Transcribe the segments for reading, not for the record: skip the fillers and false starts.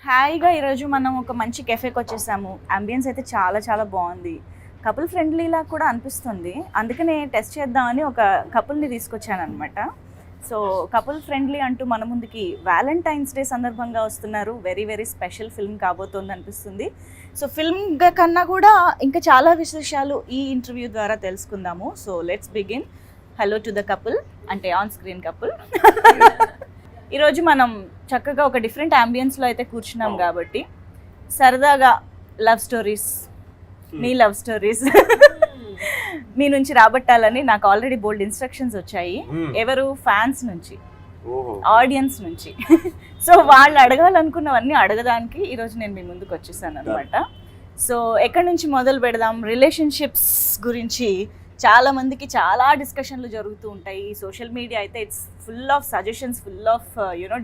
హాయిగా ఈరోజు మనం ఒక మంచి కెఫేకి వచ్చేసాము. అంబియన్స్ అయితే చాలా చాలా బాగుంది. కపుల్ ఫ్రెండ్లీలా కూడా అనిపిస్తుంది. అందుకనే టెస్ట్ చేద్దామని ఒక కపుల్ని తీసుకొచ్చాను అనమాట. సో కపుల్ ఫ్రెండ్లీ అంటూ మన ముందుకి వ్యాలంటైన్స్ డే సందర్భంగా వస్తున్నారు. వెరీ వెరీ స్పెషల్ ఫిల్మ్ కాబోతోంది అనిపిస్తుంది. సో ఫిల్మ్ కన్నా కూడా ఇంకా చాలా విశేషాలు ఈ ఇంటర్వ్యూ ద్వారా తెలుసుకుందాము. So let's begin. Hello to the couple, అంటే ఆన్ స్క్రీన్ కపుల్. ఈరోజు మనం చక్కగా ఒక డిఫరెంట్ అంబియన్స్లో అయితే కూర్చున్నాం కాబట్టి సరదాగా లవ్ స్టోరీస్, మీ లవ్ స్టోరీస్ మీ నుంచి రాబట్టాలని నాకు ఆల్రెడీ బోల్డ్ ఇన్స్ట్రక్షన్స్ వచ్చాయి. ఎవరు? ఫ్యాన్స్ నుంచి, ఆడియన్స్ నుంచి. సో వాళ్ళు అడగాలనుకున్నవన్నీ అడగడానికి ఈరోజు నేను మీ ముందుకు వచ్చేసాను అనమాట. సో ఎక్కడి నుంచి మొదలు పెడదాం? రిలేషన్షిప్స్ గురించి చాలా మందికి చాలా డిస్కషన్లు జరుగుతూ ఉంటాయి. సోషల్ మీడియా అయితే it's full of suggestions, full of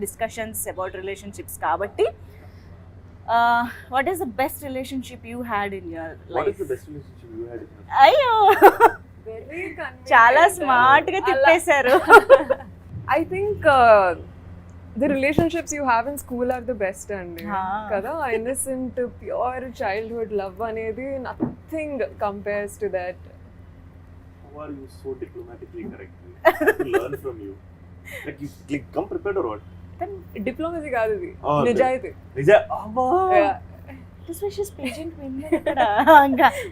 discussions about relationships. కాబట్టి what is the best relationship you had in your life? అయ్యో, చాలా స్మార్ట్ గా తిప్పేశారు. I think the relationships you have in school are the best అండి కదా. Innocent, pure childhood love అనేది nothing compares to that. How are you so diplomatically correct? To learn from you. Like you come prepared or what? Diplomacy కాదు ఇది, నిజాయితీ.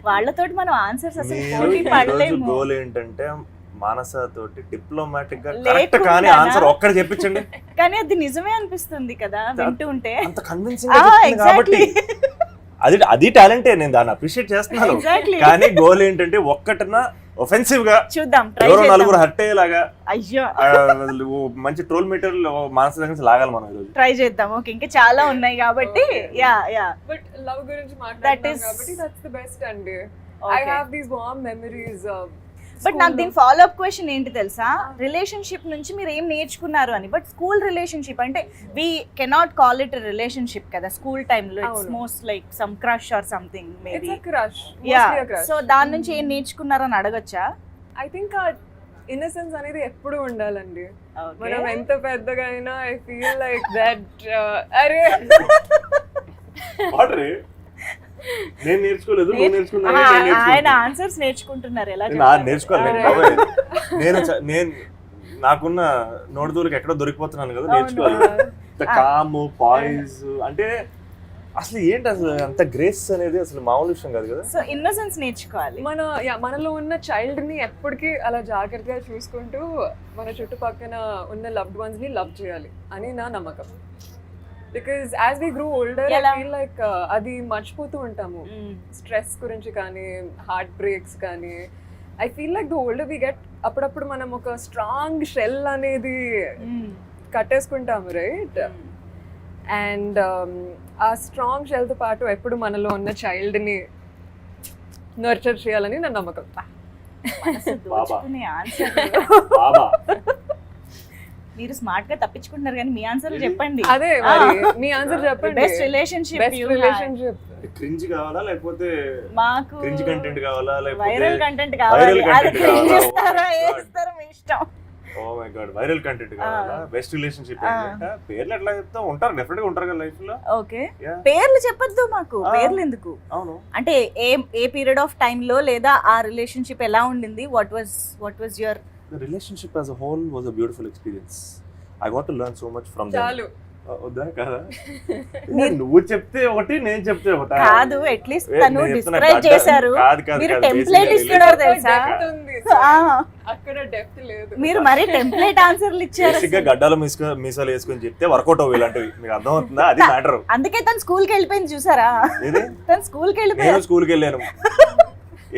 వాళ్ళతోటి మనం answers అసలు పోటీ పడలేము. గోల్ ఏంటంటే మానస తోటి డిప్లొమాటిక్ గా కరెక్ట్ కానీ ఆన్సర్ ఒక్కడే చెప్పించండి. కానీ అది నిజమే అనిపిస్తుంది కదా వింటూ ఉంటే. అంత కన్విన్సింగ్ గా చెప్తుంది కాబట్టి అది టాలెంటే, నేను దాన్ని అప్రిషియేట్ చేస్తున్నాను. కానీ గోల్ ఏంటంటే ఒక్కటన్నా ఒఫెన్సివ్ గా చూద్దాం, ఎవరో నలుగురు హర్ట్ అయ్యేలాగా. అయ్యో, మంచి ట్రోల్ మీటర్ మానస దగ్గర లాగాలి మనం ఈరోజు. ట్రై చేద్దాం. ఓకే, ఇంకా చాలా ఉన్నాయి కాబట్టి. బట్ లవ్ గురించి మాట్లాడుతాం కాబట్టి దట్స్ ది బెస్ట్ అండి. I have these warm memories. But నాకు దీని ఫాలో అప్ క్వశ్చన్ ఏంటి తెలుసా? రిలేషన్షిప్ నుంచి మీరు ఏం నేర్చుకున్నారు అని. బట్ స్కూల్ రిలేషన్షిప్ అంటే we cannot call it relationship కదా. స్కూల్ టైంలో it's most like some crush or something maybe. So దాని నుంచి ఏం నేర్చుకున్నారు అని అడగొచ్చా? ఐ థింక్ ఆ ఇన్నసెన్స్ అనేది ఎప్పుడు ఉండాలండి. మనం ఎంత పెద్దగా అయినా ఐ ఫీల్ లైక్ దట్. అరే నేను నేర్చుకోలేదు, నువ్వు నేర్చుకున్నావు. ఆయన ఆన్సర్స్ నేర్చుకుంటున్నారు. ఎలా నేర్చుకోవాలి? నేను నాకున్న నోటిదూలకి ఎక్కడో దొరికిపోతున్నాను కదా, నేర్చుకోవాలి. కామ్, పాయిజ్ అంటే అసలు ఏంటి, అసలు అంత గ్రేస్ అనేది అసలు మామూలు విషయం కాదు కదా. సో ఇన్నోసెన్స్ నేర్చుకోవాలి. మనలో ఉన్న చైల్డ్ ని ఎప్పటికీ అలా జాగ్రత్తగా చూసుకుంటూ మన చుట్టుపక్కన ఉన్న లవ్డ్ వన్స్ ని లవ్ చేయాలి అని నా నమ్మకం. Because as we grow older I feel like అది మర్చిపోతూ ఉంటాము. స్ట్రెస్ గురించి కానీ, హార్ట్ బ్రేక్స్ కానీ. I feel like the older we get, అప్పుడప్పుడు మనం ఒక స్ట్రాంగ్ షెల్ అనేది కట్టేసుకుంటాము, రైట్? అండ్ ఆ స్ట్రాంగ్ షెల్తో పాటు ఎప్పుడు మనలో ఉన్న చైల్డ్ని నర్చర్ చేయాలని నా నమ్మకం. మీరు స్మార్ట్ గా తప్పించుకుంటున్నారు కానీ మీ ఆన్సర్ చెప్పండి. అదే మరి మీ ఆన్సర్ చెప్పండి. Best relationship. క్రింజ్ కావాలా లేకపోతే మాకు క్రింజ్ కంటెంట్ కావాలా లేకపోతే వైరల్ కంటెంట్ కావాలి? అది క్రింజ్ చేస్తారా ఏస్తారా మీ ఇష్టం. Oh my god, viral content కావాలా? బెస్ట్ రిలేషన్షిప్ ఏంటంటే పేర్లు ఎట్లా చెప్తా ఉంటారు, డెఫినెట్ గా ఉంటారు కదా లైఫ్ లో. ఓకే, పేర్లు చెప్పొద్దు మాకు. పేర్లు ఎందుకు? అవును, అంటే ఏ పీరియడ్ ఆఫ్ టైం లో లేదా ఆ రిలేషన్షిప్ ఎలా ఉండింది? What was your The relationship as a whole was a beautiful experience. I got to learn so much from them. చాలు వద్దా కదా? నువ్వు చెప్తే ఒకటి, నేను చెప్తే ఒకటి కాదు. అట్లీస్ట్ తను డిస్క్రైబ్ చేశారు, మీరు టెంప్లేట్ ఇస్తున్నారు తెలుసా? అక్కడ డెప్త్ లేదు. మీరు మరి టెంప్లేట్ ఆన్సర్లు ఇచ్చారు. బేసిక్గా గడ్డాలు మీసాలు వేసుకొని చెప్తే వర్కౌట్ అవ్వాలి ఇలాంటివి. మీకు అర్థం అవుతుందా? అది మ్యాటర్. అందుకే తను స్కూల్ కి వెళ్ళిపోయింది చూసారా? తను స్కూల్ కి వెళ్ళిపోయారు. నేను స్కూల్కి వెళ్ళాను.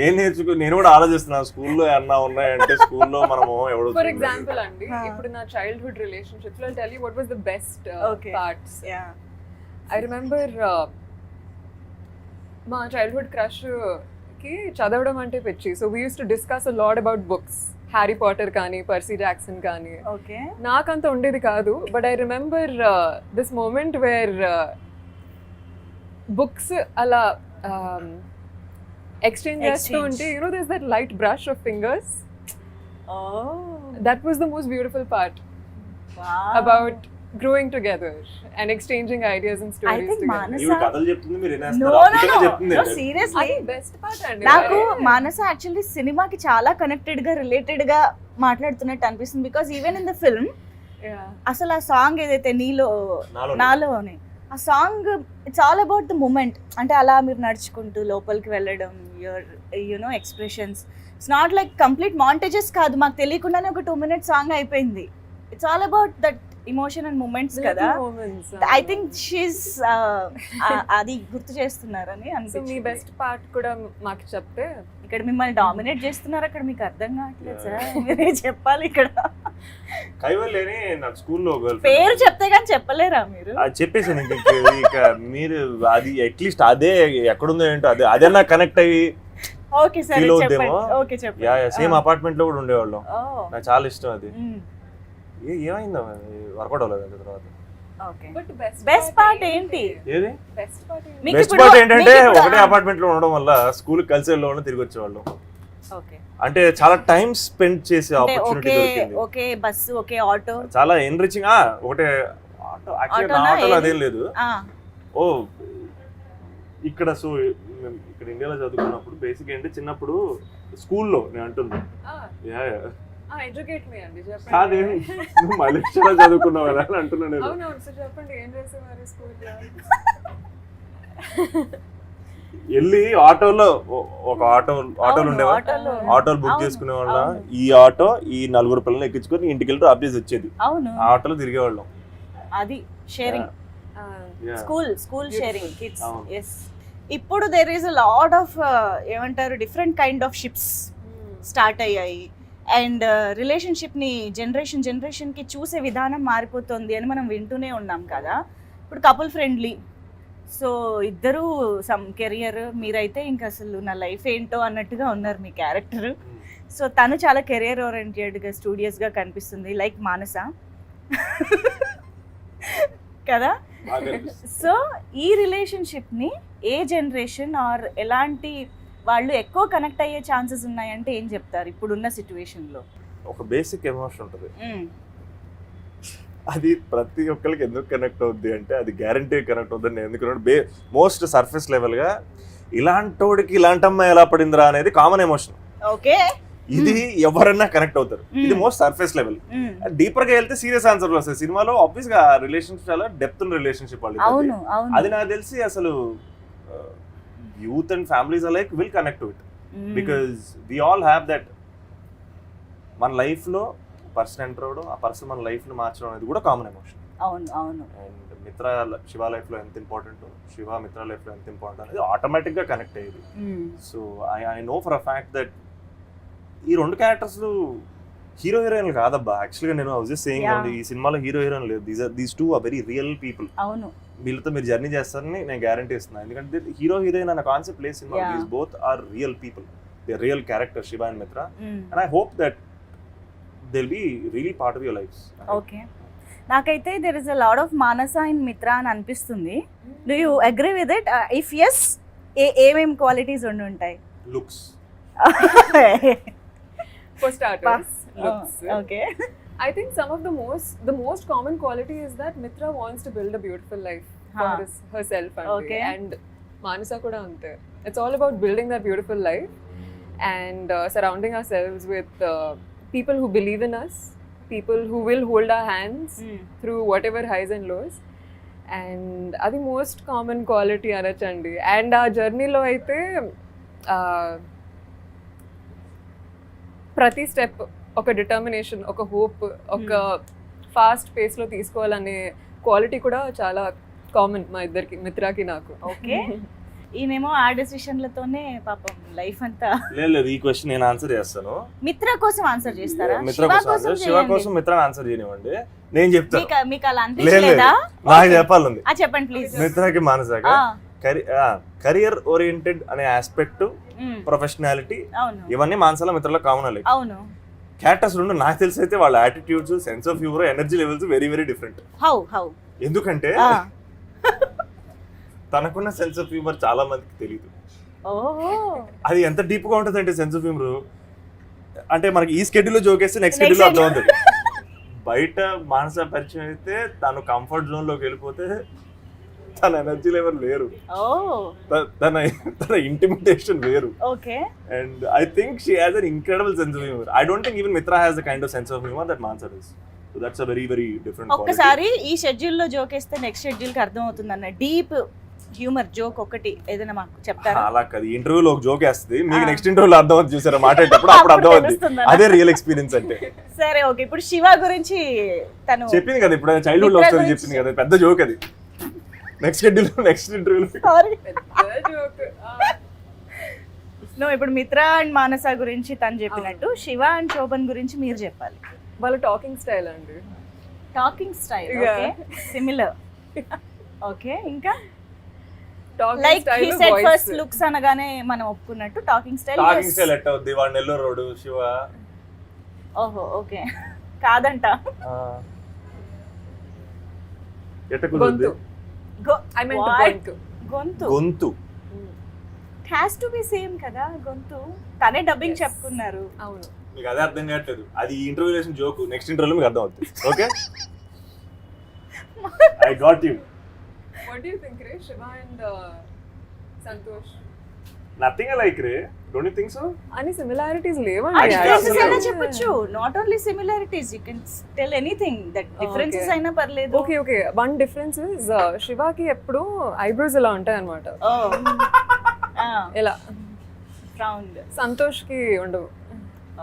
ఏం నేర్చుకో, నేను కూడా ఆలోచిస్తున్నాను స్కూల్లో ఏమన్నా ఉన్నాయంటే. స్కూల్లో మనము ఎవరు, ఫర్ ఎగ్జాంపుల్ అండి, ఇప్పుడు నా చైల్డ్హుడ్ రిలేషన్షిప్స్ లో tell you what was the best parts. I remember మా చైల్డ్హుడ్ క్రష్ కి చదవడం అంటే పిచ్చి. So we used to discuss a lot about books. Harry Potter కానీ, పర్సీ జాక్సన్ కానీ. నాకంత ఉండేది కాదు. But I remember this moment where books అలా exchange చేస్తూ ఉంటే, you know, there's that light brush of fingers. That was the most beautiful part. Wow. About growing together and exchanging ideas and I stories think together. Manasa. ఇవి కథలు చెప్తుంది మీరు No, వినేస్తారు no, అద్భుతంగా no. చెప్తుంది No, seriously. అది best part అండి. నాకు మానస actually సినిమాకి చాలా కనెక్టెడ్ గా రిలేటెడ్ గా మాట్లాడుతున్నట్టు అనిపిస్తుంది because even in the film Yeah. అసలు ఆ సాంగ్ ఏదైతే నాలోని ఆ song it's all about the moment. అంటే అలా మీరు నడుచుకుంటూ లోపలికి వెళ్ళడం, your you know expressions. It's not like complete montages కాదు, మాకు తెలియకుండానే ఒక 2 minute సాంగ్ అయిపోయింది. It's all about that emotion and moments కదా. Little moments. I think she's అది గుర్తు చేస్తున్నారని సో మీ అనిపించింది. బెస్ట్ పార్ట్ కూడా మాకు చెప్తే. ఇక్కడ మిమ్మల్ని డామినేట్ చేస్తున్నారు, అక్కడ మీకు అర్థం కావట్లేదు సార్. మీరే చెప్పాలి ఇక్కడ. కైవల్లేని నాకు స్కూల్లో పేరు చెప్తే కానీ చెప్పలేరా మీరు? అది చెప్పేసాను ఇక మీరు అది అట్లీస్ట్ అదే ఎక్కడుందో ఏంటో అదే అదే నాకు కనెక్ట్ అయ్యి ఓకే సరే feel చెప్పండి. అవుద్దేమో. ఓకే చెప్పండి. యా సేమ్ అపార్ట్మెంట్ లో కూడా ఉండేవాళ్ళం. ఓ నాకు చాలా ఇష్టం అది. ఏమైందో వర్కౌట్ అవ్వలేదు అది తర్వాత. ఓకే. బట్ బెస్ట్ పార్ట్ ఏంటి? ఏది బెస్ట్ పార్ట్ మీకు బెస్ట్ ఇప్పుడు- పార్ట్ ఏంటంటే మీకు ఇప్పుడు- ఒకటే అపార్ట్మెంట్ లో ఉండడం వల్ల స్కూల్ కలిసి వెళ్ళడం తిరిగి వచ్చేవాళ్ళం. ఓకే. అంటే చాలా టైం స్పెండ్ చేసే అంటే ఆపర్చునిటీ ఓకే దొరికింది. Okay bus, okay auto. చాలా ఎన్రిచింగ్. ఒకటే ఆటో యాక్చువల్లీ నా ఆటోనా ఆటోలో ఏది? అదేం లేదు. ఓ ఇక్కడ సో ఇక్కడ ఇండియాలో చదువుకున్నప్పుడు బేసిక్ ఏంటి చిన్నప్పుడు స్కూల్లో నేను అంటుంది ఎడ్యుకేట్ మీ అండి కాదే చెప్పండి. నువ్వు మలేషియాలో చదువుకున్నావు కదా అని అంటున్నాను నేను. అవునవును సార్ చెప్పండి ఏం చేసేవారు స్కూల్లో. వెళ్ళి ఆటోలో ఒక ఆటోలు ఉండేవా, ఆటోలో. ఆటోలు బుక్ అవును, చేసుకునే వాళ్ళ. అవును. ఈ ఆటో ఈ 4 పిల్లల్ని ఎక్కించుకొని ఇంటికి వెళ్ళి డ్రాప్ చేసి వచ్చేది. అవును ఆ ఆటోలో తిరిగేవాళ్ళం. అది sharing. Yeah. School sharing kids. అవును. ఎస్. ఇప్పుడు there is a lot of ఏమంటారు different kind of ships start అయ్యాయి. అండ్ రిలేషన్షిప్ని జనరేషన్కి చూసే విధానం మారిపోతుంది అని మనం వింటూనే ఉన్నాం కదా. ఇప్పుడు కపుల్ ఫ్రెండ్లీ, సో ఇద్దరు సమ్ కెరియర్, మీరైతే ఇంకా అసలు నా లైఫ్ ఏంటో అన్నట్టుగా ఉన్నారు మీ క్యారెక్టర్. సో తను చాలా కెరియర్ ఓరియంటెడ్గా స్టూడియస్గా కనిపిస్తుంది లైక్ మానస కదా. సో ఈ రిలేషన్షిప్ని ఏ జనరేషన్ ఆర్ ఎలాంటి వాళ్ళు ఎక్కువ కనెక్ట్ అయ్యే ఛాన్సెస్ ఉన్నాయంటే ఏం చెప్తారు ఇప్పుడున్న సిచ్యువేషన్లో? ఒక బేసిక్ ఎమోషన్ ఉంటుంది, అది ప్రతి ఒక్కరికి ఎందుకు కనెక్ట్ అవుద్ది అంటే అది గ్యారంటీ కనెక్ట్ అవుద్ది. నేను ఎందుకంటే మోస్ట్ సర్ఫేస్ లెవెల్గా ఇలాంటోడికి ఇలాంటి అమ్మాయి ఎలా పడిందిరా అనేది కామన్ ఎమోషన్. ఓకే. ఇది ఎవరన్నా కనెక్ట్ అవుతారు. ఇది మోస్ట్ సర్ఫేస్ లెవెల్. డీపర్ గా వెళ్తే సీరియస్ ఆన్సర్లు వస్తాయి. సినిమాలో ఆబ్వియస్ గా రిలేషన్షిప్ చాలా డెప్త్ ఉన్న రిలేషన్షిప్ వాళ్ళు. అవును అవును. అది నాకు తెలిసి అసలు youth and families like will connect to it because we all have that. మన లైఫ్ లో పర్సన్ ఎంటర్ అవడం, ఆ పర్సన్ మన లైఫ్ ని మార్చడం అనేది కూడా కామన్ ఎమోషన్. అవును అవును. అండ్ మిత్ర శివ లైఫ్ లో ఎంత ఇంపార్టెంట్, శివ మిత్ర లైఫ్ లో ఎంత ఇంపార్టెంట్ అనేది ఆటోమేటిక్ గా కనెక్ట్ అయ్యేది. So I know for a fact that ఈ 2 క్యారెక్టర్స్ హీరో హీరోయిన్లు కాదబ్బా. యాక్చువల్గా నేను వాజ్ జస్ట్ సేయింగ్ ఈ సినిమాలో హీరో హీరోయిన్ లేదు. These 2 are very real people. అవును. వీళ్ళతో మీరు జర్నీ చేస్తారని నేను గ్యారంటీ ఇస్తున్నాను. ఎందుకంటే హీరో హీరోయిన్ అన్న కాన్సెప్ట్ లేదు సినిమా. These both are real people, they are real character Shiva and Mitra. And I hope that they will be really part of your lifes. Okay. నాకైతే there is a lot of Manasa in Mitra అని అనిపిస్తుంది. Do you agree with it? If yes, ఏమేమి qualities ఉండి ఉంటాయి? Looks. For starters, looks. Okay. I think some of the most common quality is that Mitra wants to build a beautiful life for herself and Okay. and Manasa kuda ante. It's all about building that beautiful life and surrounding ourselves with people who believe in us, people who will hold our hands through whatever highs and lows. And adi most common quality anachandi. And our journey lo aithe ప్రతి step ఒక determination, ఒక hope, ఒక fast పేస్లో తీసుకోవాలనే quality కూడా చాలా common మా ఇద్దరికి, మిత్రాకి నాకు. ఓకే. ఈయనేమో ఆ డెసిషన్లతోనే పాపం లైఫ్ అంతా. లేదు ఈ క్వశ్చన్ నేను ఆన్సర్ చేస్తాను. మిత్ర కోసం ఆన్సర్ చేస్తారా? మిత్ర కోసం, శివ కోసం మిత్ర ఆన్సర్ చేయనివ్వండి, నేను చెప్తాను. మీకు అలా లేదు అనిపించలేదా? నాకు చెప్పాలంది. చెప్పండి ప్లీజ్. మిత్రకి మానసాక కెరియర్ ఓరియంటెడ్ అనే ఆస్పెక్ట్, ప్రొఫెషనాలిటీ, అవును ఇవన్నీ మానసాల మిత్రలో కామన్. అవును. క్యారెక్టర్స్ రెండు నాకు తెలిసి అయితే వాళ్ళ attitudes, sense of humour, energy levels very very different. How ఎందుకంటే తనకున్న సెన్స్ ఆఫ్ హ్యూమర్ చాలా మందికి తెలియదు. అది ఎంత డీప్ గా ఉంటుంది అంటే సెన్స్ ఆఫ్ హ్యూమర్ అంటే మనకి ఈ స్కెడ్యూల్ జోకేస్తే నెక్స్ట్ స్కెడ్యూల్ అర్థం అవుతుంది. బయట మానస పరిచయం అయితే తను కంఫర్ట్ జోన్ లోకి వెళ్ళిపోతే తన ఎనర్జీ లెవెల్ లేరు, ఓ తన ఇంటిమిటేషన్ వేరు. Okay. And I think she has an incredible sense of humour. I don't think even Mitra has the kind of sense of humour that Manasa does. So that's a very very different. ఒక్కసారి ఈ schedule లో joke వేస్తే next schedule కి అర్థం అవుతుంది అన్న deep humour joke ఒకటి ఏదైనా మాకు చెప్తారా? అలా కాదు, ఇంటర్వ్యూలో ఒక జోక్ వేస్తుంది, మీకు నెక్స్ట్ ఇంటర్వ్యూలో అర్థం అవుతుంది చూసారా మాట్లాడేటప్పుడు, అప్పుడు అర్థం అవుతుంది. అదే రియల్ ఎక్స్పీరియన్స్ అంటే. సరే ఓకే, ఇప్పుడు శివ గురించి తను చెప్పింది కదా ఇప్పుడు, చైల్డ్హుడ్ లో స్టోరీ చెప్పింది కదా, పెద్ద జోక్ అది. నెక్స్ట్ షెడ్యూల్ నెక్స్ట్ ఇంటర్వ్యూలో నువ్వు ఇప్పుడు మిత్ర అండ్ మానస గురించి తను చెప్పినట్టు శివ అండ్ శోభన్ గురించి మీరు చెప్పాలి. వాళ్ళ టాకింగ్ స్టైల్ అండి. Talking style Yeah. Okay, similar. Okay, ఇంకా talking like style, he said first looks అనగానే మనం ఒప్పుకున్నట్టు టాకింగ్ స్టైల్. టాకింగ్ స్టైల్ ఎట్ట అవుద్ది, వాడు నెల్లూరు రోడ్డు శివ. ఓహో ఓకే, కాదంట. ఎట్ట కుదురుద్ది? గొంతు. I meant గొంతు. గొంతు గొంతు హ్యాస్ టు బి సేమ్ కదా గొంతు. తనే డబ్బింగ్ చెప్పుకున్నారు. అవును. మీకు అదే అర్థం కావట్లేదు, అది ఇంటర్వ్యూ చేసిన జోక్, నెక్స్ట్ ఇంటర్వ్యూలో మీకు అర్థం అవుతుంది. Okay, I got you. What do you think, Ray? Shiva and Santosh. Nothing like Ray, don't you think so? అని సిమిలారిటీస్ ఆ లేవండి. Differences actually. అయినా చెప్పొచ్చు, not only similarities, you can tell anything that differences Okay. అయినా పర్లేదు. Okay okay, one difference is శివాకి ఎప్పుడు eyebrows ఇలా ఉంటాయి అనమాట, ఓ ఇలా. రౌండ్. సంతోష్ కి ఉండవు.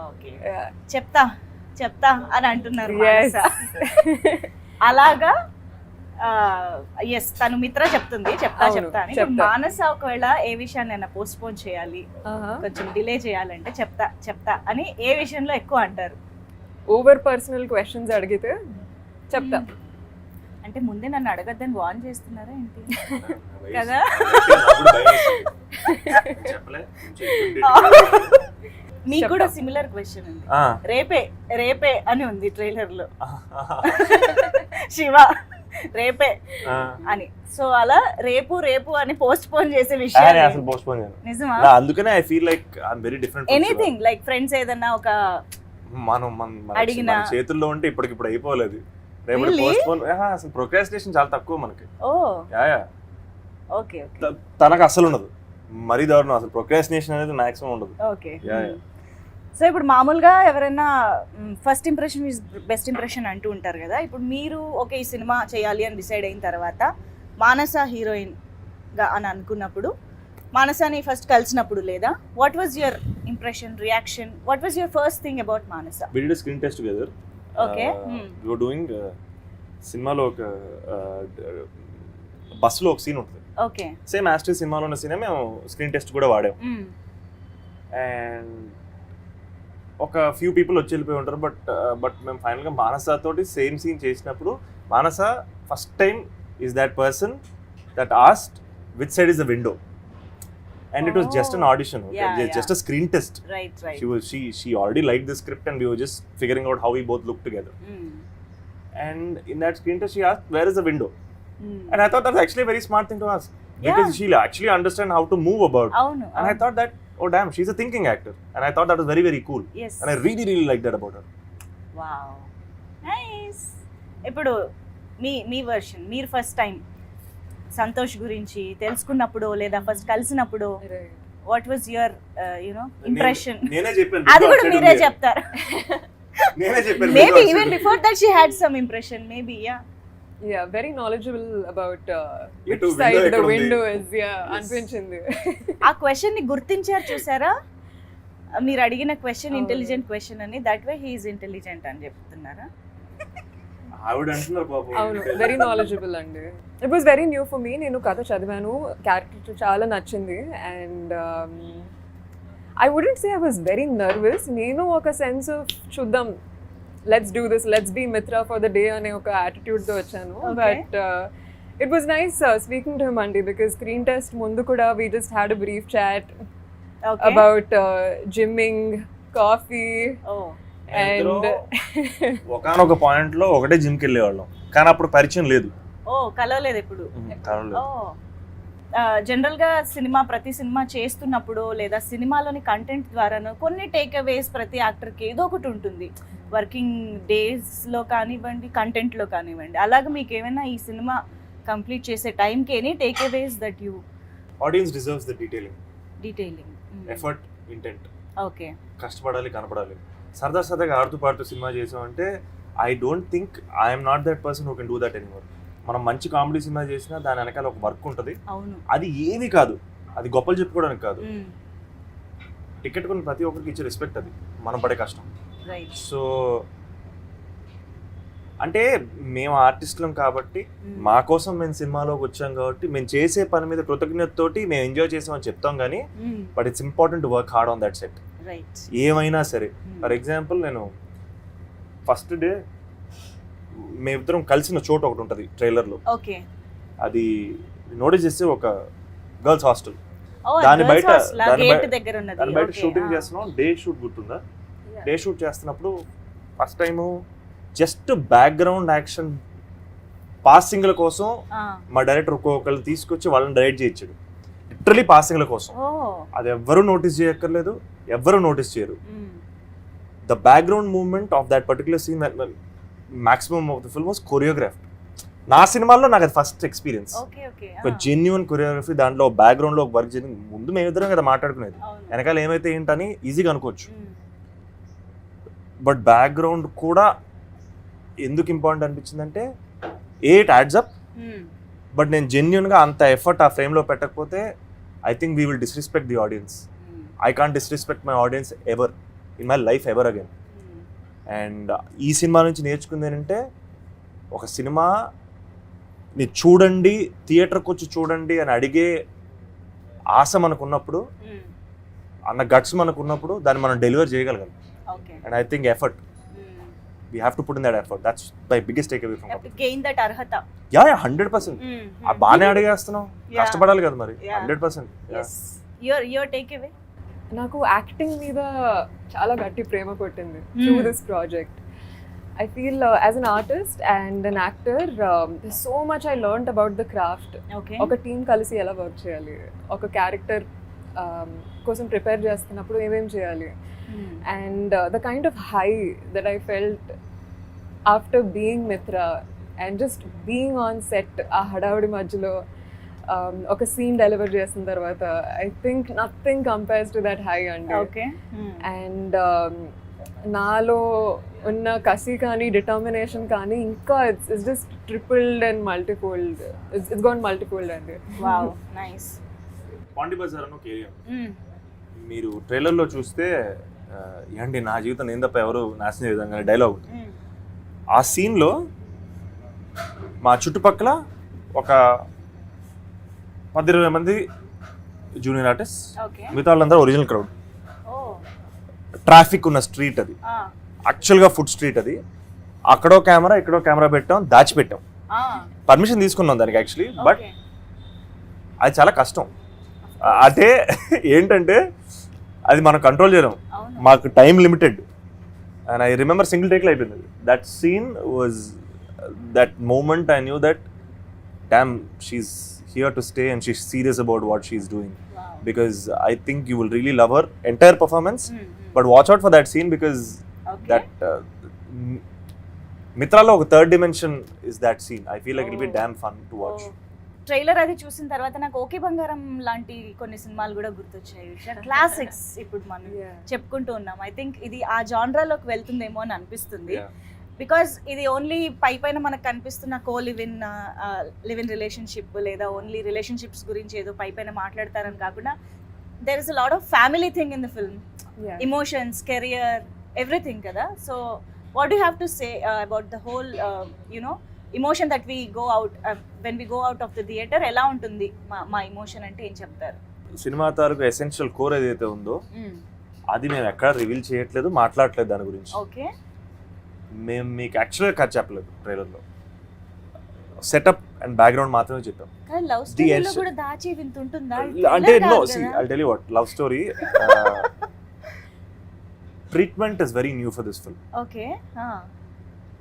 Okay, Yeah. చెప్తా అని అంటున్నారు Yes. మానస. అలాగా ఎస్, తను మిత్ర చెప్తుంది చెప్తా అవును, చెప్తా అని. చెప్తా. మానస ఒకవేళ ఏ విషయాన్ని అయినా పోస్ట్ పోన్ చేయాలి, కొంచెం డిలే చేయాలంటే చెప్తా అని ఏ విషయంలో ఎక్కువ అంటారు? ఓవర్ పర్సనల్ క్వశ్చన్స్ అడిగితే చెప్తా. అంటే ముందే నన్ను అడగద్దని వార్న్ చేస్తున్నారా ఏంటి? కదా? చెప్పలే. మీకు కూడా సిమిలర్ క్వశ్చన్ ఉంది. రేపే అని ఉంది ట్రైలర్ లో, శివ రేపే అని. సో అలా రేపు అని పోస్ట్ పోన్ చేసే విషయాలు అసలు పోస్ట్ పోన్ చేయను. నిజమా? అందుకనే I feel like I am very different. Anything like friends ఏదన్నా ఒక మన అడిగినా చేతుల్లో ఉంటే ఇప్పటికిప్పుడు అయిపోలేదు. రేపు Really? పోస్ట్ పోన్, అసలు ప్రోక్రాస్టినేషన్ చాలా తక్కువ మనకి. ఓ యా ఓకే తనకు అసలు ఉండదు, మరీ దారుణం. అసలు ప్రోక్రాస్టినేషన్ అనేది మాక్సిమం ఉండదు. ఓకే. యా సో ఇప్పుడు మామూలుగా ఎవరైనా first impression is best impression అంటూ ఉంటారు కదా. ఇప్పుడు మీరు ఓకే ఈ సినిమా చేయాలి అని డిసైడ్ అయిన తర్వాత మానస హీరోయిన్గా అని అనుకున్నప్పుడు, మానసాని ఫస్ట్ కలిసినప్పుడు లేదా what was your impression, reaction? What was your first thing about Manasa? We did screen test together. Okay. We were doing సినిమాలో ఒక బస్సులో ఒక సీన్ ఉంటుంది. ఓకే. సేమ్ యాస్ట్రీ సినిమాలో ఉన్న సీనే మేము స్క్రీన్ టెస్ట్ కూడా వాడాం. అండ్ ఒక ఫ్యూ పీపుల్ వచ్చి వెళ్ళిపోయి ఉంటారు. బట్ మేము ఫైనల్గా మానస తోటి సేమ్ సీన్ చేసినప్పుడు Manasa first time is that person that asked which side is the window. And it was just an audition, okay? Yeah, Just a screen test. Right. She already liked the script and we were just figuring out how we both look together. And in that screen test she asked, where is the window? And I thought that's actually a very smart thing to ask, because she'll actually understand how to move about. Avunu. And I thought that, oh damn, she's a thinking actor. And I thought that was very very cool. Yes. And I really really liked that about her. Wow. Nice. ఇప్పుడు మీ version, మీరు first time Santosh గురించి తెలుసుకున్నప్పుడు లేదా first కలిసినప్పుడు what was your impression? నేనే చెప్పాను, అది కూడా మీరే చెప్తారు. నేనే చెప్పాను. Maybe even before that she had some impression, maybe. Yeah, very knowledgeable about which Etu side window the ekkada window undi. is. Yeah, అనిపించింది. ఆ క్వశ్చన్ ని గుర్తించారు చూసారా? మీరు అడిగిన క్వశ్చన్ ఇంటెలిజెంట్ క్వశ్చన్ అని, that way he is intelligent అని చెప్తున్నారా? ఆవిడ అంటున్నారు పాపం. అవును, వెరీ నాలెడ్జబుల్ అండి. It was very new for me. నేను కథ చదివాను, క్యారెక్టర్ చాలా నచ్చింది. And I wouldn't say I was very nervous. నేను ఒక సెన్స్ ఆఫ్ చూద్దాం, let's do this, let's be Mitra for the day అనే ఒక యాటిట్యూడ్తో వచ్చాను. But it was nice speaking to him అండి, బికాస్ స్క్రీన్ టెస్ట్ ముందు కూడా we just had a brief chat about gymming, coffee. And ఒకనొక పాయింట్ లో ఒకటే జిమ్ కి వెళ్ళేవాళ్ళం, కానీ అప్పుడు పరిచయం లేదు. ఓ కలవలేదు ఎప్పుడు? కలవలేదు. జనరల్గా ప్రతి సినిమా చేస్తున్నప్పుడు లేదా సినిమాలోని కంటెంట్ ద్వారాను కొన్ని టేక్ అవేస్ ప్రతి యాక్టర్కి ఏదో ఒకటి ఉంటుంది, వర్కింగ్ డేస్లో కానివ్వండి, కంటెంట్లో కానివ్వండి. అలాగే మీకు ఏమైనా ఈ సినిమా కంప్లీట్ చేసే టైంకి any takeaways that you? Audience deserves the detailing, effort, intent. Okay, కష్టపడాలి, కనపడాలి. సరదాగా ఆడుతూ పాడుతూ సినిమా చేసామంటే I don't think I'm not that person who can do that anymore. మనం మంచి కామెడీ సినిమా చేసినా దాని వెనకాల ఒక వర్క్ ఉంటుంది. అవును, అది ఏది కాదు, అది గొప్పలు చెప్పుకోవడానికి కాదు. టికెట్ కొని ప్రతి ఒక్కరికి ఇచ్చే రెస్పెక్ట్ అది మనం పడే కష్టం. రైట్. సో అంటే మేము ఆర్టిస్టులం కాబట్టి మా కోసం మేము సినిమాలోకి వచ్చాం కాబట్టి మేము చేసే పని మీద కృతజ్ఞతతోటి మేము ఎంజాయ్ చేసామని చెప్తాం కానీ but it's important to work hard on that set. Right. ఏమైనా సరే, ఫర్ ఎగ్జాంపుల్ నేను ఫస్ట్ డే మేమిద్దరం కలిసిన చోటు ఒకటి ఉంటుంది ట్రైలర్లో. ఓకే. అది నోటీస్ చేస్తే ఒక గర్ల్స్ హాస్టల్, దాని బయట షూటింగ్ చేస్తున్నాం. డే షూట్ గుర్తుందా? డే షూట్ చేస్తున్నప్పుడు first time just background action పాసింగ్ల కోసం మా డైరెక్టర్ ఒక్కొక్కరు తీసుకొచ్చి వాళ్ళని డైరెక్ట్ చేయించాడు. లిటరలీ పాసింగ్ల కోసం. అది ఎవ్వరూ నోటీస్ చేయక్కర్లేదు, ఎవ్వరూ నోటీస్ చేయరు. The background movement of that particular scene, maximum of the film was choreograph. నా సినిమాల్లో నాకు అది ఫస్ట్ ఎక్స్పీరియన్స్. ఒక జెన్యున్ కొరియోగ్రఫీ, దాంట్లో బ్యాక్గ్రౌండ్ లో ఒక వర్క్ జరిగింది. ముందు మేమిద్దరం కదా మాట్లాడుకునేది, వెనకాల ఏమైతే ఏంటని ఈజీగా అనుకోవచ్చు. బట్ బ్యాక్గ్రౌండ్ కూడా ఎందుకు ఇంపార్టెంట్ అనిపించిందంటే ఇట్ యాడ్స్ అప్. బట్ నేను జెన్యున్గా అంత ఎఫర్ట్ ఆ ఫ్రేమ్లో పెట్టకపోతే I think we will disrespect the audience. I can't disrespect my audience ever in my life ever again. And ఈ సినిమా నుంచి నేర్చుకుంది ఏంటంటే, ఒక సినిమా ని చూడండి, థియేటర్కి వచ్చి చూడండి అని అడిగే ఆశ మనకున్నప్పుడు, అన్న గట్స్ మనకున్నప్పుడు దాన్ని మనం డెలివర్ చేయగలగాలి. And I think effort, we have to put in that effort. That's my biggest takeaway from it. Gain that arhata. Yeah, 100%. ఆ బానే అడిగేస్తున్నాం, కష్టపడాలి కదా మరి. 100%. Yes. Your takeaway? నాకు యాక్టింగ్ మీద చాలా గట్టి ప్రేమ పుట్టింది through this project. I feel as an artist and an actor, there's so much I learned about the craft. Okay. ఒక టీమ్ కలిసి ఎలా వర్క్ చేయాలి, ఒక క్యారెక్టర్ కోసం ప్రిపేర్ చేస్తున్నప్పుడు ఏమేం చేయాలి. And the kind of high that I felt after being Mitra and just being on set, ఆ హడావుడి మధ్యలో ఒక సీన్ డెలివర్ చేసిన తర్వాత, I think nothing compares to that high అండి. Okay. And నాలో ఉన్న కసి కానీ డిటర్మినేషన్ కానీ ఇంకా it's just tripled and multifold. It's gone multifold అండి. Wow, nice. పాండి బజార్ అని ఒక ఏరియా, మీరు ట్రైలర్లో చూస్తే ఏంటి నా జీవితం నేను తప్ప ఎవరు నాశనం విధంగా డైలాగ్ ఉంటుంది. ఆ సీన్లో మా చుట్టుపక్కల ఒక 10-20 మంది జూనియర్ ఆర్టిస్ట్, మిగతా వాళ్ళందరూ ఒరిజినల్ క్రౌడ్. ట్రాఫిక్ ఉన్న స్ట్రీట్ అది, యాక్చువల్గా ఫుడ్ స్ట్రీట్ అది. అక్కడో కెమెరా ఇక్కడో కెమెరా పెట్టాం, దాచిపెట్టాం. పర్మిషన్ తీసుకున్నాం దానికి యాక్చువల్లీ, బట్ అది చాలా కష్టం. అంటే ఏంటంటే అది మనం కంట్రోల్ చేయడం, మాకు time limited. And I remember single టేక్లో అయిపోయింది. That scene was that moment I knew that damn she's here to stay and she's serious about what she's doing. Because I think you will really love her entire performance. But watch out for that scene because that మిత్రాలో ఒక third dimension is that scene. I feel like it will be damn fun to watch. Trailer అది చూసిన తర్వాత నాకు okay బంగారం లాంటి కొన్ని సినిమాలు కూడా గుర్తొచ్చాయి. క్లాసిక్స్ ఇప్పుడు మనం చెప్పుకుంటూ ఉన్నాం. ఐ థింక్ ఇది ఆ జాన్రాలోకి వెళ్తుందేమో అని అనిపిస్తుంది. బికాజ్ ఇది ఓన్లీ పైన మనకు కనిపిస్తున్న లివ్ ఇన్ రిలేషన్షిప్ లేదా ఓన్లీ రిలేషన్షిప్స్ గురించి ఏదో పైన మాట్లాడతారని కాకుండా there is a lot of family thing in the film. Emotions, career, everything kada. So what do you have to say about the whole emotion that we go out when we go out of the theater? ఎలా ఉంటుంది మా emotion అంటే ఏం చెప్తారు? Cinema తాలూకు essential core ఏదైతే ఉందో అది మేము ఎక్కడ రివీల్ చేయట్లేదు, మాట్లాడట్లేదు దాని గురించి. ఓకే. మేము మీకు యాక్చువల్గా కథ చెప్పలేదు ట్రైలర్లో, సెటప్ అండ్ బ్యాక్గ్రౌండ్ మాత్రమే చెప్పాం. లవ్ స్టోరీలో కూడా దాచి వింత ఉంటుందా అంటే? No, see I'll tell you what, love story treatment is very new for this film. Okay.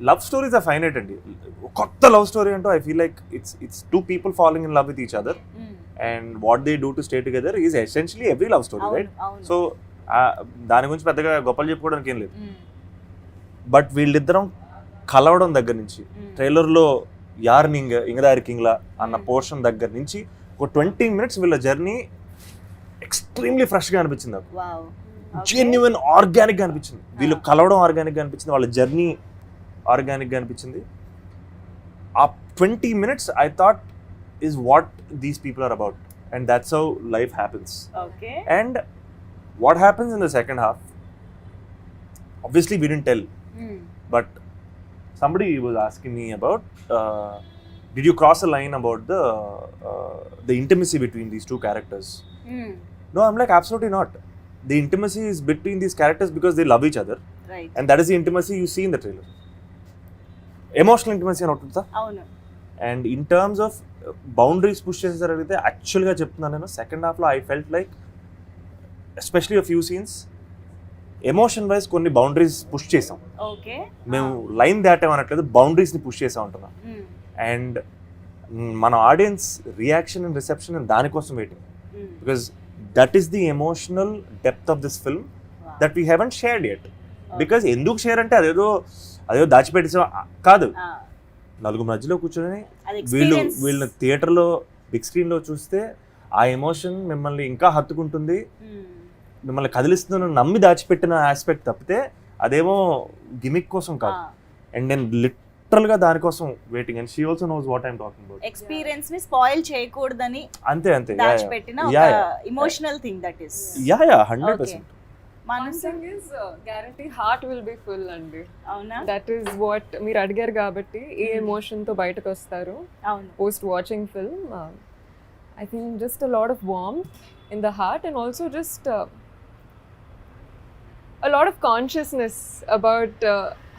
Love stories are finite అండి. కొత్త లవ్ స్టోరీ అంటూ I feel like it's two people following in love with each other and what they do to stay together is essentially every love story, right? అవును. So దాని గురించి పెద్దగా గొప్పలు చెప్పుకోవడానికి ఏం లేదు. బట్ వీళ్ళిద్దరం కలవడం దగ్గర నుంచి ట్రైలర్లో యార్ ఇంగదా ఇరికింగ్లా అన్న పోర్షన్ దగ్గర నుంచి ఒక 20 minutes వీళ్ళ జర్నీ ఎక్స్ట్రీమ్లీ ఫ్రెష్గా అనిపించింది నాకు. జెన్యున్ ఆర్గానిక్గా అనిపించింది. వీళ్ళు కలవడం ఆర్గానిక్గా అనిపించింది, వాళ్ళ జర్నీ ఆర్గానిక్గా అనిపించింది. ఆ 20 minutes I thought is what these people are about, and that's how life happens. And what happens in the second half, obviously we didn't tell, but somebody was asking me about did you cross a line about the intimacy between these two characters? No, I'm like, absolutely not. The intimacy is between these characters because they love each other, right? And that is the intimacy you see in the trailer. Emotional intimacy అని ఉంటుందా? అవును. And in terms of boundaries push చేసేసారు అయితే యాక్చువల్గా చెప్తున్నాను నేను, second హాఫ్లో I felt like especially a few scenes emotion wise కొన్ని బౌండరీస్ పుష్ చేసాం. ఓకే, మేము లైన్ దాటామనట్లేదు, బౌండరీస్ని పుష్ చేసాం అంటున్నాం. అండ్ మన ఆడియన్స్ రియాక్షన్ అండ్ రిసెప్షన్ దానికోసం waiting, because that is the emotional depth of this film that we haven't shared yet. Because ఎందుకు share అంటే అదేదో దాచిపెట్టేసాం కాదు, నలుగురు మధ్యలో కూర్చొని వీళ్ళు థియేటర్లో బిగ్ స్క్రీన్లో చూస్తే ఆ ఎమోషన్ మిమ్మల్ని ఇంకా హత్తుకుంటుంది, మిమ్మల్ని కదిలిస్తుందని నమ్మి దాచిపెట్టిన ఆస్పెక్ట్ తప్పితే అదేమో గిమిక్ కోసం కాదు. అండ్ నేను లిటరల్ గా దానికోసం waiting, and she also knows what I'm talking about. Experience ని స్పాయిల్ చేయకూడదని అంతే దాచిపెట్టిన ఒక emotional thing that is. Yeah 100%. One thing is guarantee heart will be full అండి. అవునా? That is what మీరు అడిగారు కాబట్టి ఏ ఎమోషన్ తో బయటకు వస్తారు అవును post watching film. I think just a lot of warmth in the heart, and also just a lot of consciousness about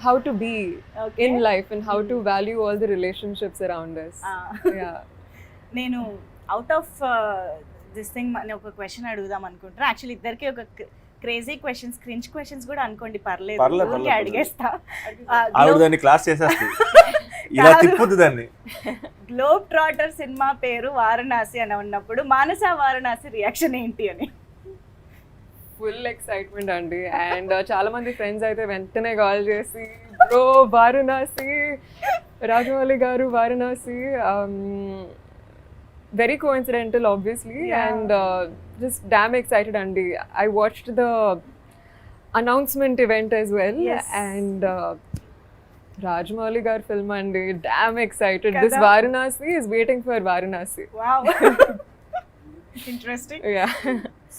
how to be in life and how to value all the relationships around us. Yeah. నేను out of this thing ఒక question అడుగుదాం అనుకుంటున్నా. Actually ఇద్దరికి ఒక crazy questions, cringe questions కూడా అనుకోండి, పర్లేదు, అడిగేస్తా. ఆవిడ దాన్ని క్లాస్ చేసేస్తుంది, ఇలా తిప్పుద్ది దాన్ని. గ్లోబ్ ట్రాటర్ సినిమా పేరు వారణాసి అని ఉన్నప్పుడు మానస వారణాసి రియాక్షన్ ఏంటి అని? ఫుల్ ఎక్సైట్మెంట్ అండి. అండ్ చాలా మంది ఫ్రెండ్స్ అయితే వెంటనే కాల్ చేసి బ్రో వారణాసి, రాజమౌళి గారు Varanasi, very coincidental obviously. And just damn excited andi. I watched the announcement event as well. Yes. And Rajamouli gar film andi, damn excited. Kada? This Varanasi is waiting for Varanasi. Wow. Interesting. Yeah.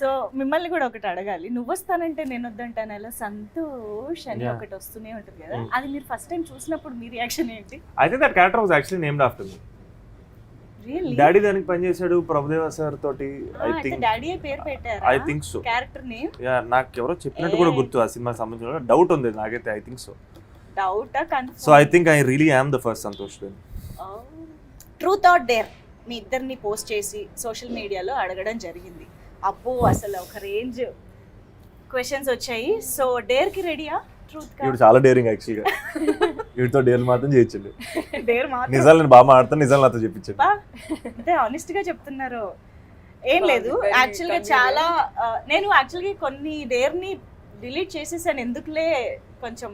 So మిమ్మల్ని కూడా ఒకటి అడగాలి. నువ్వు వస్తానంటే నేను వద్దంటాను అలా సంతోష్ అని ఒకటి వస్తూనే ఉంటుంది కదా, అది మీరు ఫస్ట్ టైం చూసినప్పుడు మీ రియాక్షన్ ఏంటి? I think that character was actually named after me. Really? Daddy దానికి పనిచేశాడు ప్రభుదేవ సార్ తోటి. ఐ థింక్ డాడీ పేరు పెట్టారా? I think so. Character name? Yeah, నాకు ఎవరో చెప్పినట్టు కూడా గుర్తు ఆ సినిమాకి సంబంధించిన డౌట్ ఉంది నాకైతే. I think so. డౌటా confirm? So I think I really am the first Santosh then. Truth or dare మీ ఇద్దరిని పోస్ట్ చేసి సోషల్ మీడియాలో అడగడం జరిగింది. అబ్బో అసలు ఒక రేంజ్ క్వశ్చన్స్ వచ్చాయి. సో డేర్ కి రెడీయా? ట్రూత్ కా? ఇప్పుడు చాలా డేరింగ్ యాక్చువల్గా. వీటితో డేర్ మాత్రం చేయించండి. డేర్ మాత్రం నిజాలు నేను బాగా మాట్లాడతాను, నిజాలు నాతో చెప్పించండి. అంటే ఆనెస్ట్ గా చెప్తున్నారు. ఏం లేదు, యాక్చువల్గా చాలా నేను యాక్చువల్గా కొన్ని డేర్ని డిలీట్ చేసేసాను, ఎందుకులే కొంచెం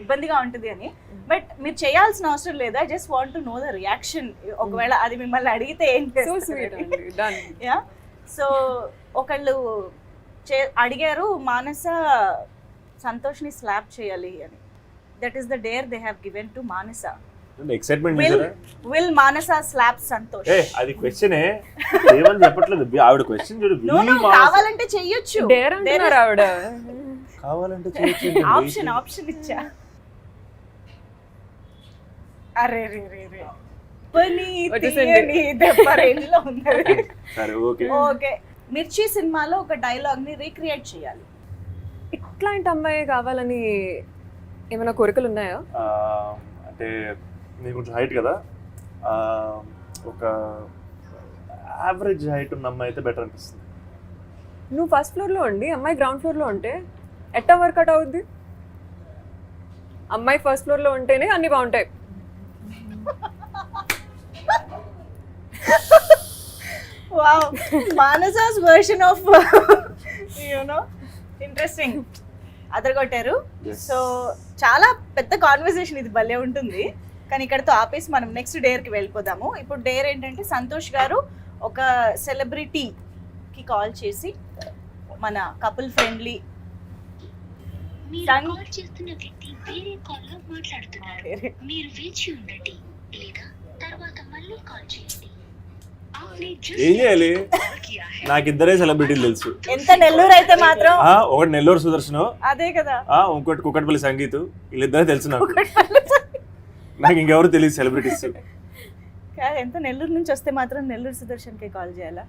ఇబ్బందిగా ఉంటుంది అని. బట్ మీరు చేయాల్సిన అవసరం లేదు. I just want to know the reaction. ఒకవేళ అది మిమ్మల్ని అడిగితే ఏం చేస్తారు? యా, సో ఒకళ్ళు అడిగారు మానస సంతోష్ని స్లాప్ చేయాలి అని. That is the dare they have given to Manasa. Excitement will Manasa slap Santosh? అది క్వశ్చనే, ఏమని చెప్పట్లేదు ఆవిడ. క్వశ్చన్ చూడు, కావాలంటే చెయ్యొచ్చు. డేర్ అంటున్నారు ఆవిడ. కావాలంటే చేయొచ్చు. ఆప్షన్ ఇచ్చా. అరే రే రే రే సరే ఓకే. మిర్చి సినిమాలో ఒక డైలాగ్ ని రీక్రియేట్ చేయాలి. ఇట్లాంటి అమ్మాయి కావాలని ఏమైనా కోరికలు ఉన్నాయా? అంటే నేను కొంచెం హైట్ కదా, ఒక యావరేజ్ హైట్ ఉన్న అమ్మాయి అయితే బెటర్ అనిపిస్తుంది. నువ్వు ఫస్ట్ ఫ్లోర్లో ఉండి అమ్మాయి గ్రౌండ్ ఫ్లోర్లో ఉంటే ఎట్టా వర్కౌట్ అవుద్ది? అమ్మాయి ఫస్ట్ ఫ్లోర్లో ఉంటేనే అన్నీ బాగుంటాయి. Wow, Manasa's version of Uno interesting అదరగొట్టారు. Yes. సో చాలా పెద్ద కాన్వర్సేషన్ ఇది, భలే ఉంటుంది. కానీ ఇక్కడతో ఆపేసి మనం నెక్స్ట్ డేర్కి వెళ్ళిపోదాము. ఇప్పుడు డేర్ ఏంటంటే సంతోష్ గారు ఒక సెలబ్రిటీకి కాల్ చేసి మన కపుల్ ఫ్రెండ్లీ మీరు కాల్ చేస్తున్న వ్యక్తి వేరే కాల్లో మాట్లాడుతున్నారు. మీరు వేచి ఉండండి లేదా తర్వాత మళ్ళీ కాల్ చేయండి. आपने जिस ఏం చేయాలి? कॉल किया है నాకు ఇద్దరే సెలబ్రిటీలు తెలుసు. ఎంత నెల్లూరు అయితే మాత్రం ఒకటి నెల్లూరు సుదర్శను, అదే కదా. ఇంకోటి కుక్కట్పల్లి సంగీత్. వీళ్ళిద్దరే తెలుసు నాకు. నాకు ఇంకెవరు తెలియదు సెలబ్రిటీస్. కాదు, ఎంత నెల్లూరు నుంచి వస్తే మాత్రం నెల్లూరు సుదర్శన్కి కాల్ చేయాలా?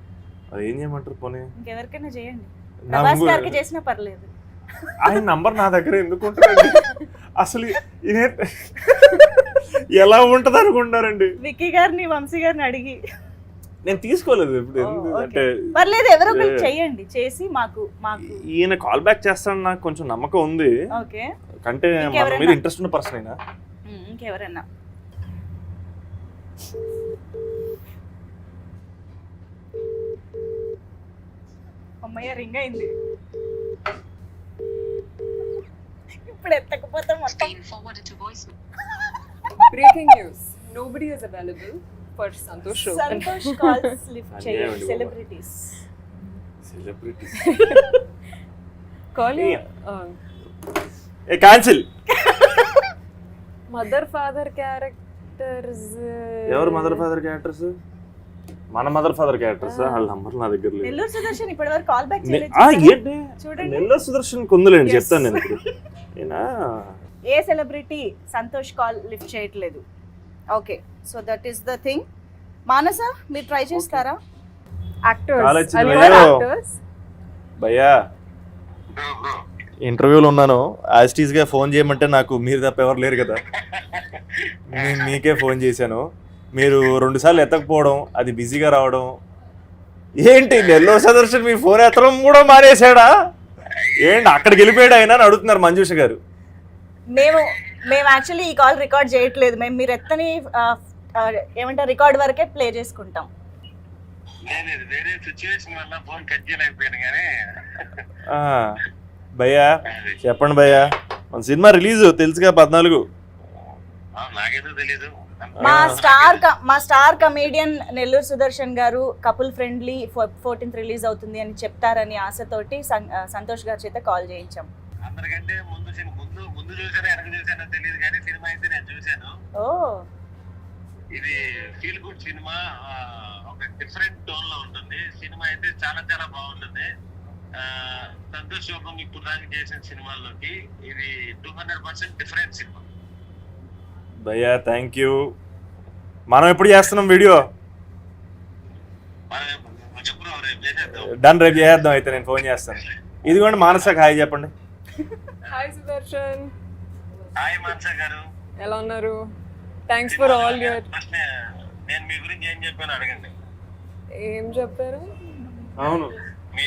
అది ఏం చేయమంటారు పోనీ? ఇంకెవరికైనా చేయండి, నా ప్రభాస్ ముందు- గారికి చేసినా పర్లేదు. ఆయన నంబర్ నా దగ్గర ఎందుకు ఉంటుందండి? అసలు ఇదే ఎలా ఉంటది అనుకుంటారండి? విక్కీ గారిని వంశీ గారిని అడిగి నేను తీసుకోలేదు ఇప్పుడు. ఓకే. అంటే పర్లేదు, ఎవరో ఒకరు చెయ్యండి, చేసి మాకు ఈయన కాల్ బ్యాక్ చేస్తాను నాకు కొంచెం నమ్మకం ఉంది. ఓకే. కంటే మన ఇంకెవరైనా? మీద ఇంట్రెస్ట్ ఉన్న పర్సన్ అయినా. ఇంకెవరన్నా అమ్మయ్య, రింగ్ అయింది. ఇప్పుడు ఎత్తకపోతే మొత్తం being forwarded to voicemail. Breaking news, nobody is available for Santosh show. Santosh calls lift చేయండి. అన్యాయం అండి celebrities celebrities call cancel. Mother father characters. ఎవరు మదర్ ఫాదర్ క్యారెక్టర్స్? మన మదర్ ఫాదర్ క్యారెక్టర్స్. వాళ్ళ నంబర్ నా దగ్గర లేదు. నెల్లూరు సుదర్శన్ ఇప్పటి వరకు కాల్ బ్యాక్ ఏంటి చూడండి. నెల్లూరు సుదర్శన్ కొందులేండి, Yes. చెప్తాను నేను ఇప్పుడు. ఏనా ఏ సెలబ్రిటీ సంతోష్ కాల్ లిఫ్ట్ చేయట్లేదు. Okay, so that is the thing. Manasa, మీరు ట్రై చేస్తారా? Call వచ్చింది యాక్టర్స్ భయ్యా. యాక్టర్స్. భయ్యా ఇంటర్వ్యూలో ఉన్నాను. యాజ్ గా ఫోన్ చేయమంటే నాకు మీరు తప్ప ఎవరు లేరు కదా. నేను మీకే ఫోన్ చేశాను. మీరు 2 సార్లు ఎత్తకపోవడం, అది బిజీగా రావడం. ఏంటి నెల్లూరు సుదర్శన్ మీ ఫోన్ ఎత్తడం కూడా మానేశాడా? ఏంటి అక్కడికి వెళ్ళిపోయాడు ఆయన అని అడుగుతున్నారు మంజుష గారు. మేము యాక్చువల్లీ ఈ కాల్ రికార్డ్ చేయట్లేదు. మేము మీరు ఎత్తని ఏమంటారు రికార్డ్ వరకే ప్లే చేసుకుంటాం. నేను ఇది వేరే సిచ్యువేషన్ వల్ల ఫోన్ కట్ చేయలేకపోయాను కానీ ఆ, భయ్యా చెప్పండి భయ్యా. మన సినిమా రిలీజ్ తెలుసుగా 14. నాకేదో తెలీదు. మా స్టార్ కమేడియన్ నెల్లూరు సుదర్శన్ గారు కపుల్ ఫ్రెండ్లీ 14th రిలీజ్ అవుతుంది అని చెప్తారని ఆశతోటి సంతోష్ గారి చేత కాల్ చేయించాం. అందరికంటే ముందు చూసానో వెనక చూసానో తెలియదు కానీ సినిమా అయితే నేను చూశాను. ఓ, ఇది ఫీల్ గుడ్ సినిమా. ఒక డిఫరెంట్ టోన్ లో ఉంటుంది. సినిమా అయితే చాలా చాలా బాగుంటుంది. సంతోష్ యోగం ఇప్పుడు దాకా చేసిన సినిమాల్లోకి ఇది 200% డిఫరెంట్ సినిమా. భయ్యా థ్యాంక్ యూ. మనం ఎప్పుడు చేస్తున్నాం వీడియో? మనం చెప్పు రేపు చేసేద్దాం. డన్, రేపు చేద్దాం. అయితే నేను ఫోన్ చేస్తాను. ఇదిగోండి మానసకి హాయ్ చెప్పండి. హాయ్ సుదర్శన్, హాయ్ మాన్సా గారు, ఎలా ఉన్నారు? Thanks for all your. First నేను మీ గురించి ఏం చెప్పాను అడగండి. ఏం చెప్పారు? అవును, మీ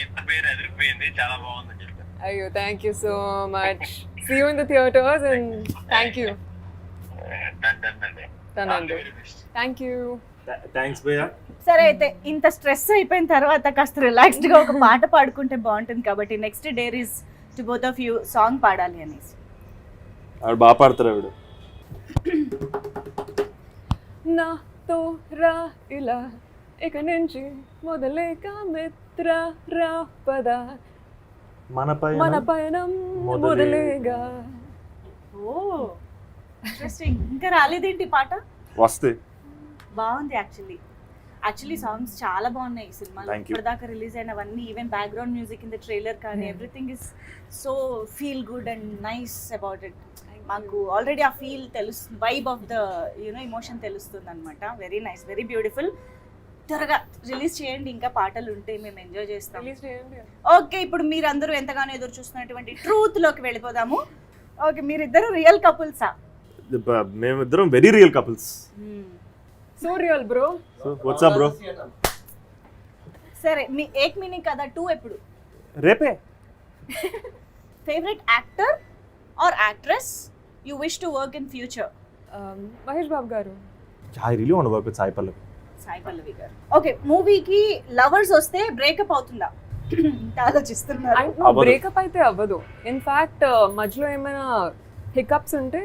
ఇద్దరు పేరు ఎదిరిపోయింది, చాలా బాగుందని చెప్పారు. అయ్యో, thank you so much. See you in the theatres and thank you. Thank you. Thanks భయ్యా. సరే అయితే ఇంత స్ట్రెస్ అయిపోయిన తర్వాత కాస్త రిలాక్స్డ్ గా ఒక పాట పాడుకుంటే బాగుంటుంది కాబట్టి next dare is to both of you song పాడాలి అనేసి. ఆవిడ బాగా పాడతారు ఆవిడ. నాతో రా ఇలా ఇక నుంచి మొదలేక మిత్ర రా పద మన మన పయనం మొదలేగా. ఓ ఇంట్రెస్టింగ్. ఇంకా రాలేదేంటి పాట? వస్తే బాగుంది. యాక్చువల్లీ సాంగ్స్ చాలా బాగున్నాయి ఈ సినిమాలో. Thank you. ఇప్పటిదాకా రిలీజ్ అయినవన్నీ, even background music in the trailer కానీ everything is so feel good and nice about it. మాకు ఆల్రెడీ ఆ ఫీల్ తెలుస్తుంది, వైబ్ ఆఫ్ ద ఇమోషన్ తెలుస్తుంది అనమాట. Very nice, very beautiful. త్వరగా రిలీజ్ చేయండి, ఇంకా పాటలు ఉంటే మేము ఎంజాయ్ చేస్తాం. రిలీజ్ చేయండి. ఓకే, ఇప్పుడు మీరందరూ ఎంతగానో ఎదురు చూస్తున్నటువంటి ట్రూత్లోకి వెళ్ళిపోదాము. ఓకే, మీరిద్దరు రియల్ కపుల్సా? మేమిద్దరం very real couples. So real bro. So what's up bro. సరే, మీ ఏక్ మీనింగ్ కదా 2 ఎప్పుడు? రేపే. Favourite actor or actress you wish to work in future? Mahesh Babu garu. I really want work with Sai Pallavi. Sai Pallavi garu. Okay, మూవీకి లవర్స్ వస్తే బ్రేకప్ అవుతుందా? ఆలోచిస్తున్నారు. అవ్వదు. బ్రేకప్ అయితే అవ్వదు. ఇన్ఫాక్ట్ మధ్యలో ఏమైనా హికప్స్ ఉంటే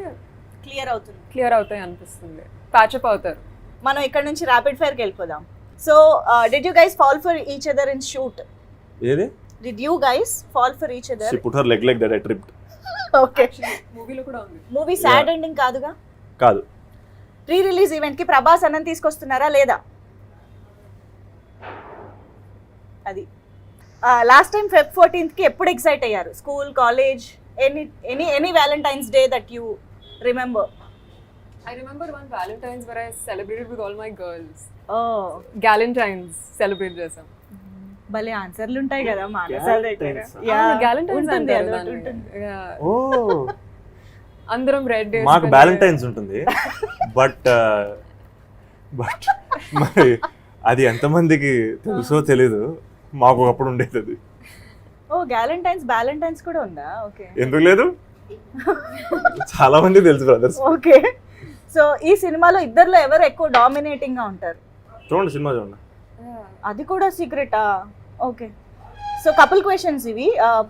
క్లియర్ అవుతుంది. క్లియర్ అవుతాయి అనిపిస్తుంది, ప్యాచప్ అవుతారు. మనం ఇక్కడ నుంచి ర్యాపిడ్ ఫైర్కి వెళ్ళిపోదాం. So did you guys fall for each other in shoot? ఏది? Did you guys fall for each other? She put her leg like that, I tripped. Okay, మూవీలో కూడా ఉంది. మూవీ సాడ్ ఎండింగ్ కాదుగా? కాదు. ప్రీ రిలీజ్ ఈవెంట్ కి ప్రభాస్ అన్నం తీసుకొస్తున్నారా లేదా? అది లాస్ట్ టైం Feb 14th కి ఎప్పుడు ఎక్సైట్ అయ్యారు? School, college, any Valentine's day that you remember? I remember one Valentine's where I celebrated with all my girls. Oh, Galentine's celebrate చేసాం. భలే ఆన్సర్లు ఉంటాయి కదా మానసాల దగ్గర. Galentine's. Yeah, Galentine's ఉంటుంది, అంటారు అదొకటి దాన్ని. ఉంటుంది. Yeah. ఓ, అందరం రెడ్ మాకు వ్యాలంటైన్స్ ఉంటుంది, బట్ మరి అది ఎంతమందికి తెలుసో తెలీదు, మాకు ఒకప్పుడు ఉండేది అది. ఓ, వ్యాలంటైన్స్ కూడా ఉందా? ఓకే, ఎందుకు లేదు, చాలా మంది తెలుసు బ్రదర్స్. ఓకే. సో ఈ సినిమాలో ఇద్దర్లో ఎవరు ఎక్కువ డామినేటింగ్ గా ఉంటారు? చూడండి, సినిమా చూడండి. అది కూడా సీక్రెటా? ఓకే. సో కపుల్ క్వశ్చన్స్ ఇవి.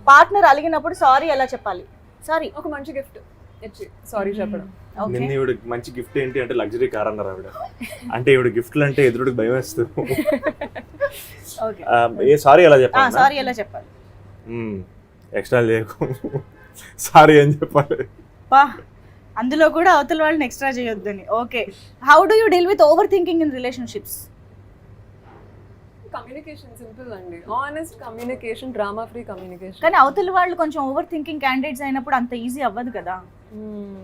పార్ట్నర్ అలిగినప్పుడు సారీ ఎలా చెప్పాలి? సారీ. ఒక మంచి గిఫ్ట్ ఇచ్చి సారీ చెప్పడం. ఓకే, నిన్న ఈవిడ మంచి గిఫ్ట్ ఏంటి అంటే లగ్జరీ కార్ అన్నారు ఆవిడ. అంటే ఈవిడ గిఫ్ట్లు అంటే ఎదురుడికి భయం వేస్తుంది. ఓకే. ఏ సారీ ఎలా చెప్పాలి? సారీ ఎలా చెప్పాలి? ఎక్స్ట్రా చేయకు, సారీ అని చెప్పాలి. పా, అందులో కూడా అవతల వాళ్ళని ఎక్స్ట్రా చేయొద్దని. Okay. How do you deal with over thinking in relationships? Communication simple అండి. Honest communication, drama free communication. కానీ అవతల వాళ్ళు కొంచెం ఓవర్ థింకింగ్ క్యాండిడేట్స్ అయినప్పుడు అంత ఈజీ అవ్వదు కదా.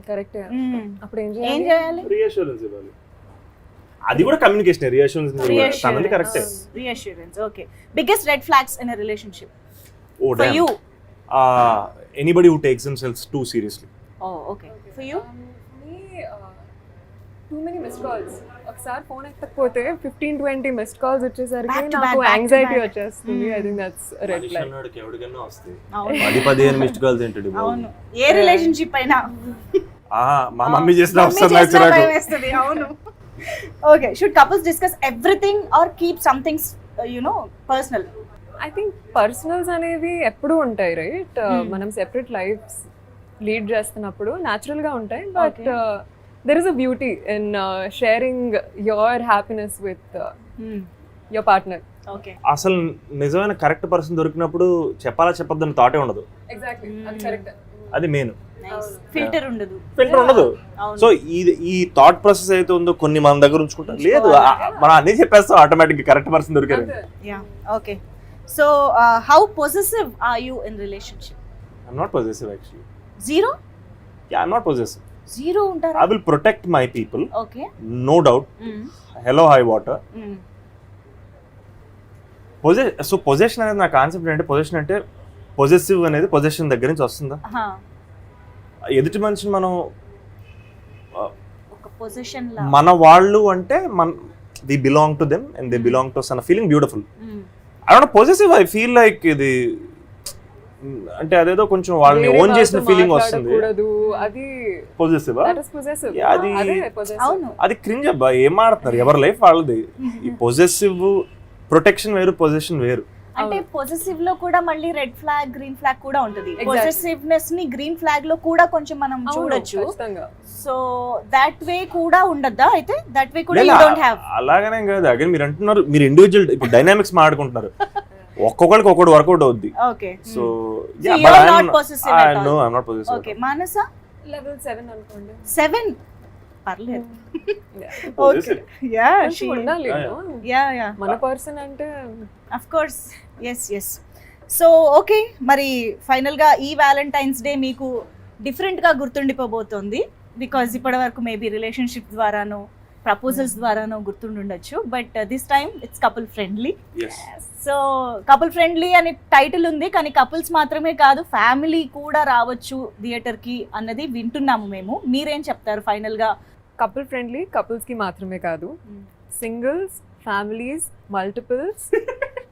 కరెక్టే. మ్మ్. అప్పుడు ఏం ఏం చేయాలి? చేయాలి? రీఅష్యూరెన్స్ ఇవ్వాలి. అది కూడా కమ్యూనికేషన్. రీఅష్యూరెన్స్ కరెక్టే. Reassurance. Okay. Biggest red flags in a relationship oh for you? Anybody who takes themselves too seriously. Oh, okay. For you? Too many missed calls. ఒకసారి ఫోన్ ఎత్తకపోతే 15-20 మిస్డ్ కాల్స్ వచ్చేసరికి Back to నాకు back, back to anxiety back. వచ్చేస్తుంది. I think that's red flag. ఎవరికైనా వస్తాయి అవును, 10-15 missed calls ఏంటండి? అవును. ఏ రిలేషన్షిప్ అయినా మా మమ్మీ చేసిన మమ్మీ అవసరం చేసినా నాకు భయం వేస్తుంది. అవును. Okay. Should couples discuss everything or keep something personal? I think personals అనేవి ఎప్పుడూ ఉంటాయి, రైట్? మనం సెపరేట్ లైఫ్స్ లీడ్ చేస్తున్నప్పుడు న్యాచురల్ గా ఉంటాయి, but there is a beauty in sharing your happiness with your partner. Okay. అసలు నిజమైన కరెక్ట్ పర్సన్ దొరికినప్పుడు చెప్పాలా చెప్పొద్దని థాటే ఉండదు. ఎగ్జాక్ట్లీ, అది కరెక్ట్. అది మెయిన్. నైస్. ఫిల్టర్ ఉండదు. ఫిల్టర్ ఉండదు. అవును. సో ఈ థాట్ ప్రాసెస్ అయితే ఉందో కొన్ని మన దగ్గర ఉంచుకుంటాం. లేదు, మనం అన్ని చెప్పేస్తాం, ఆటోమేటిక్ కరెక్ట్ పర్సన్ దొరికారు. Yeah, okay. So how possessive are you in relationship? I'm not possessive actually. Zero? Yeah, I'm not possessive. Zero ఉంటారా? I will protect my people, okay. no doubt. Hello, high water. So possession అనేది నా concept అంటే, possession అంటే possessive అనేది possession దగ్గర నుంచి వస్తుందా? ఎదుటి మనిషిని మనం ఒక పొజిషన్ లా మన వాళ్ళు అంటే we belong to them and they belong to us అన్న feeling beautiful. I don't possessive. I feel like ఇది అంటే అదేదో కొంచెం వాళ్ళని ఓన్ చేసిన ఫీలింగ్ వస్తుంది. అది పొజెసివ్. అది అవును. అది క్రింజ్ అబ్బా, ఏం ఆడుతున్నారు? ఎవరి లైఫ్ వాళ్ళది. ఈ పొజెసివ్ ప్రొటెక్షన్ వేరు, పొజెషన్ వేరు. అంటే పొజెసివ్ లో కూడా మళ్ళీ రెడ్ ఫ్లాగ్, గ్రీన్ ఫ్లాగ్ కూడా ఉంటది. పొజెసివ్నెస్ ని గ్రీన్ ఫ్లాగ్ లో కూడా కొంచెం మనం చూడొచ్చు. సో దట్ వే కూడా ఉండద్దా? అయితే దట్ వే కూడా యు డోంట్ హావ్. అలాగనే కాదు, అగైన్ మీరు అంటున్నారు, మీరు ఇండివిజువల్ ఇప్పుడు డైనామిక్స్ మాట్లాడుకుంటున్నారు, ఒక్కొక్కరికి ఒక్కొక్కటి వర్కౌట్ అవుద్ది. Okay. So you are not possessive at all. no, I'm not possessive. Okay. Manasa level 7 అనుకోండి. 7 పర్లేదు. Possessive. యా, షీ ఉండాలి. యా మన పర్సన్ అంటే of course. Yes. So okay, మరి ఫైనల్ గా ఈ వ్యాలంటైన్స్ డే మీకు డిఫరెంట్ గా గుర్తుండిపోబోతోంది. బికాజ్ ఇప్పటి వరకు మేబీ రిలేషన్షిప్ ద్వారానో ప్రపోజల్స్ ద్వారానో గుర్తుండొచ్చు, but this time it's couple friendly. So couple friendly అని టైటిల్ ఉంది, కానీ కపుల్స్ మాత్రమే కాదు, ఫ్యామిలీ కూడా రావచ్చు థియేటర్కి అన్నది వింటున్నాము మేము. మీరేం చెప్తారు ఫైనల్గా? కపుల్ ఫ్రెండ్లీ కపుల్స్ కి మాత్రమే కాదు, సింగిల్స్, ఫ్యామిలీస్, మల్టిపుల్స్,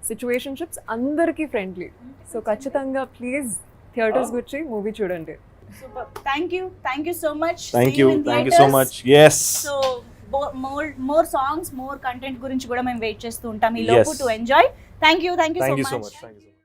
సిచ్యువేషన్షిప్స్ అందరికీ ఫ్రెండ్లీ. సో ఖచ్చితంగా ప్లీజ్ థియేటర్స్ వచ్చి మూవీ చూడండి. Super. Thank you so much. Thank you so much. Yes. So more songs more content గురించి కూడా మేము వెయిట్ చేస్తూ ఉంటాం ఈ లోపు Yes. To enjoy. Thank you thank you so so much. Much. Thank you so much.